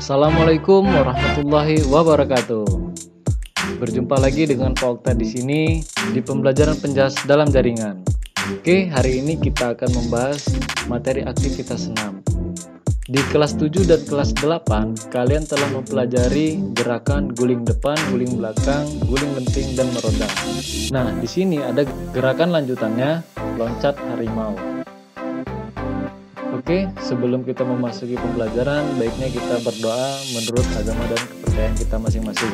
Assalamualaikum warahmatullahi wabarakatuh. Berjumpa lagi dengan Pak Okta di sini di pembelajaran penjas dalam jaringan. Oke, hari ini kita akan membahas materi aktivitas senam. Di kelas 7 dan kelas 8, kalian telah mempelajari gerakan guling depan, guling belakang, guling lenting, dan meroda. Nah, di sini ada gerakan lanjutannya, loncat harimau. Oke, sebelum kita memasuki pembelajaran, baiknya kita berdoa menurut agama dan kepercayaan kita masing-masing.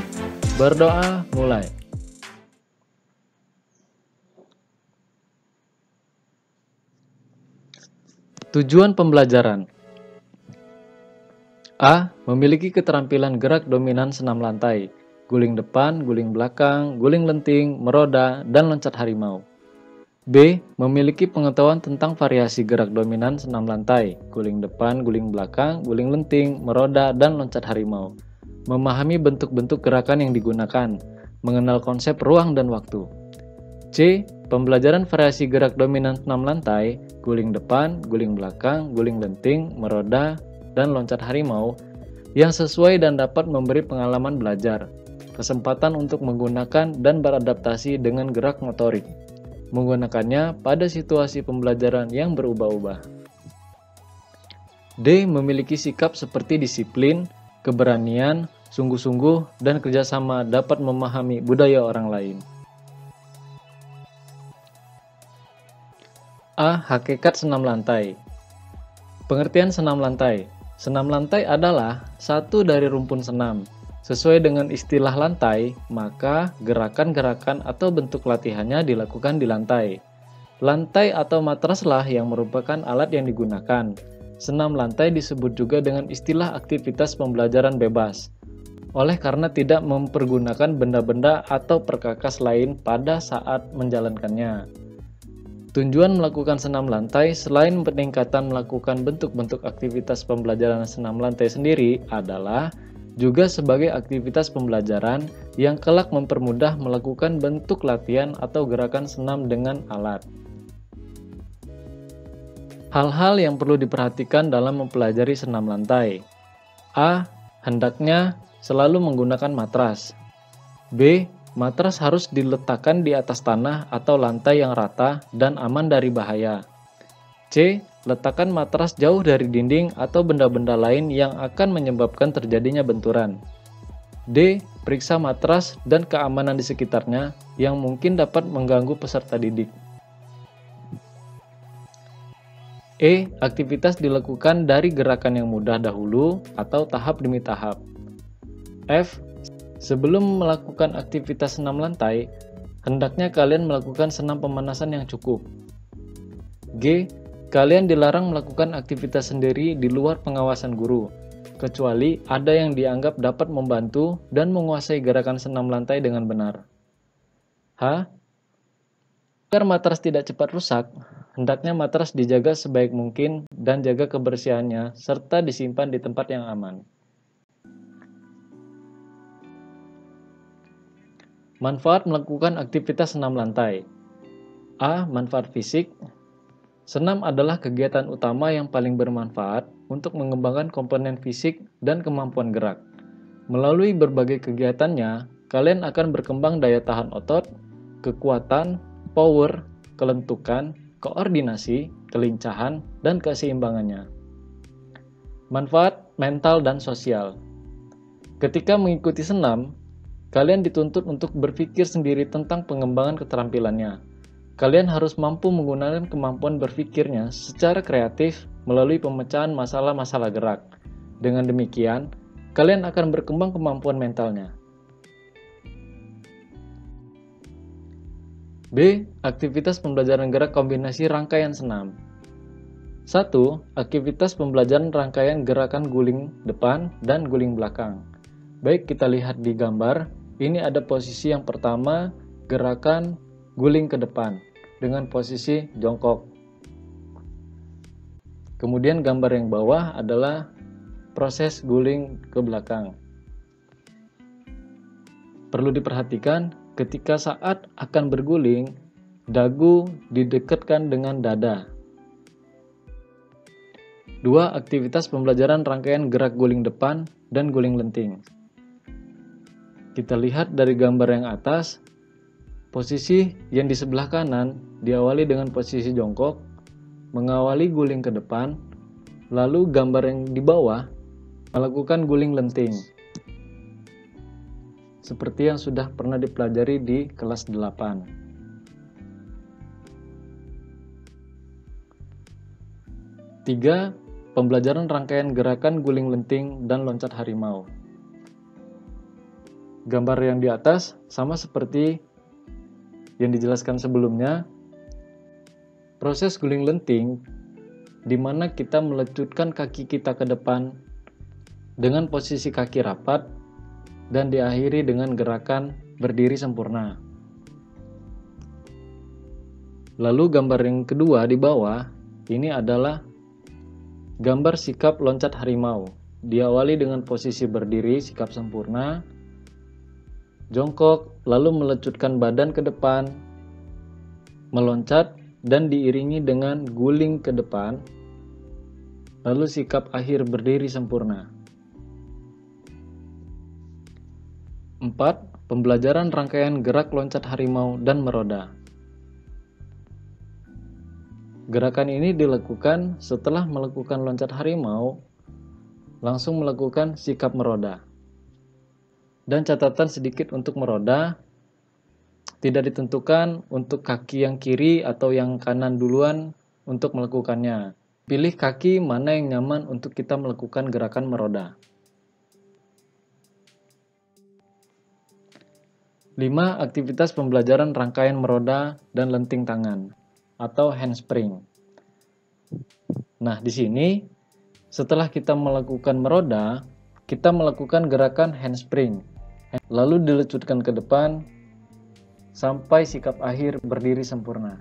Berdoa, mulai. Tujuan pembelajaran: A. Memiliki keterampilan gerak dominan senam lantai, guling depan, guling belakang, guling lenting, meroda, dan loncat harimau. B. Memiliki pengetahuan tentang variasi gerak dominan senam lantai, guling depan, guling belakang, guling lenting, meroda, dan loncat harimau. Memahami bentuk-bentuk gerakan yang digunakan, mengenal konsep ruang dan waktu. C. Pembelajaran variasi gerak dominan senam lantai, guling depan, guling belakang, guling lenting, meroda, dan loncat harimau yang sesuai dan dapat memberi pengalaman belajar, kesempatan untuk menggunakan dan beradaptasi dengan gerak motorik, menggunakannya pada situasi pembelajaran yang berubah-ubah. D. Memiliki sikap seperti disiplin, keberanian, sungguh-sungguh, dan kerjasama dapat memahami budaya orang lain. A. Hakikat senam lantai. Pengertian senam lantai. Senam lantai adalah satu dari rumpun senam. Sesuai dengan istilah lantai, maka gerakan-gerakan atau bentuk latihannya dilakukan di lantai. Lantai atau matraslah yang merupakan alat yang digunakan. Senam lantai disebut juga dengan istilah aktivitas pembelajaran bebas, oleh karena tidak mempergunakan benda-benda atau perkakas lain pada saat menjalankannya. Tujuan melakukan senam lantai selain peningkatan melakukan bentuk-bentuk aktivitas pembelajaran senam lantai sendiri adalah juga sebagai aktivitas pembelajaran yang kelak mempermudah melakukan bentuk latihan atau gerakan senam dengan alat. Hal-hal yang perlu diperhatikan dalam mempelajari senam lantai. A. Hendaknya selalu menggunakan matras. B. Matras harus diletakkan di atas tanah atau lantai yang rata dan aman dari bahaya. C. Letakkan matras jauh dari dinding atau benda-benda lain yang akan menyebabkan terjadinya benturan. D. Periksa matras dan keamanan di sekitarnya yang mungkin dapat mengganggu peserta didik. E. Aktivitas dilakukan dari gerakan yang mudah dahulu atau tahap demi tahap. F. Sebelum melakukan aktivitas senam lantai, hendaknya kalian melakukan senam pemanasan yang cukup. G. Kalian dilarang melakukan aktivitas sendiri di luar pengawasan guru, kecuali ada yang dianggap dapat membantu dan menguasai gerakan senam lantai dengan benar. H. Agar matras tidak cepat rusak, hendaknya matras dijaga sebaik mungkin dan jaga kebersihannya serta disimpan di tempat yang aman. Manfaat melakukan aktivitas senam lantai. A. Manfaat fisik. Senam adalah kegiatan utama yang paling bermanfaat untuk mengembangkan komponen fisik dan kemampuan gerak. Melalui berbagai kegiatannya, kalian akan berkembang daya tahan otot, kekuatan, power, kelentukan, koordinasi, kelincahan, dan keseimbangannya. Manfaat mental dan sosial. Ketika mengikuti senam, kalian dituntut untuk berpikir sendiri tentang pengembangan keterampilannya. Kalian harus mampu menggunakan kemampuan berpikirnya secara kreatif melalui pemecahan masalah-masalah gerak. Dengan demikian, kalian akan berkembang kemampuan mentalnya. B. Aktivitas pembelajaran gerak kombinasi rangkaian senam. 1. Aktivitas pembelajaran rangkaian gerakan guling depan dan guling belakang. Baik, kita lihat di gambar. Ini ada posisi yang pertama, gerakan guling ke depan dengan posisi jongkok. Kemudian gambar yang bawah adalah proses guling ke belakang. Perlu diperhatikan ketika saat akan berguling, dagu didekatkan dengan dada. 2. Aktivitas pembelajaran rangkaian gerak guling depan dan guling lenting. Kita lihat dari gambar yang atas, posisi yang di sebelah kanan diawali dengan posisi jongkok, mengawali guling ke depan, lalu gambar yang di bawah melakukan guling lenting. Seperti yang sudah pernah dipelajari di kelas 8. Tiga, pembelajaran rangkaian gerakan guling lenting dan loncat harimau. Gambar yang di atas sama seperti yang dijelaskan sebelumnya. Proses guling lenting di mana kita melecutkan kaki kita ke depan dengan posisi kaki rapat dan diakhiri dengan gerakan berdiri sempurna. Lalu gambar yang kedua di bawah ini adalah gambar sikap loncat harimau. Diawali dengan posisi berdiri sikap sempurna, jongkok, lalu melecutkan badan ke depan, meloncat, dan diiringi dengan guling ke depan, lalu sikap akhir berdiri sempurna. 4. Pembelajaran rangkaian gerak loncat harimau dan meroda. Gerakan ini dilakukan setelah melakukan loncat harimau, langsung melakukan sikap meroda. Dan catatan sedikit untuk meroda, tidak ditentukan untuk kaki yang kiri atau yang kanan duluan untuk melakukannya. Pilih kaki mana yang nyaman untuk kita melakukan gerakan meroda. 5. Aktivitas pembelajaran rangkaian meroda dan lenting tangan atau handspring. Nah, di sini setelah kita melakukan meroda, kita melakukan gerakan handspring. Lalu dilecutkan ke depan sampai sikap akhir berdiri sempurna.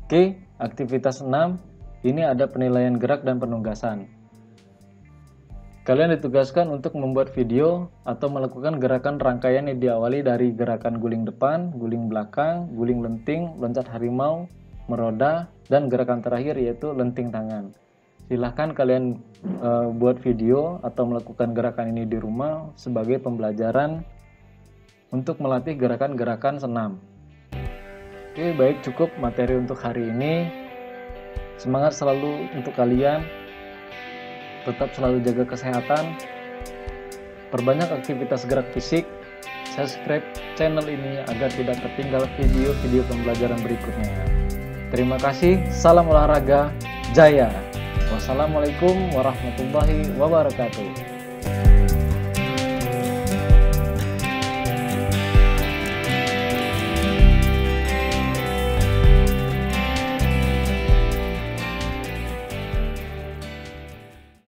Oke, aktivitas 6, ini ada penilaian gerak dan penugasan. Kalian ditugaskan untuk membuat video atau melakukan gerakan rangkaian yang diawali dari gerakan guling depan, guling belakang, guling lenting, loncat harimau, meroda, dan gerakan terakhir yaitu lenting tangan. Silahkan kalian buat video atau melakukan gerakan ini di rumah sebagai pembelajaran untuk melatih gerakan-gerakan senam. Oke, baik, cukup materi untuk hari ini. Semangat selalu untuk kalian. Tetap selalu jaga kesehatan. Perbanyak aktivitas gerak fisik. Subscribe channel ini agar tidak tertinggal video-video pembelajaran berikutnya. Terima kasih. Salam olahraga. Jaya. Wassalamualaikum warahmatullahi wabarakatuh.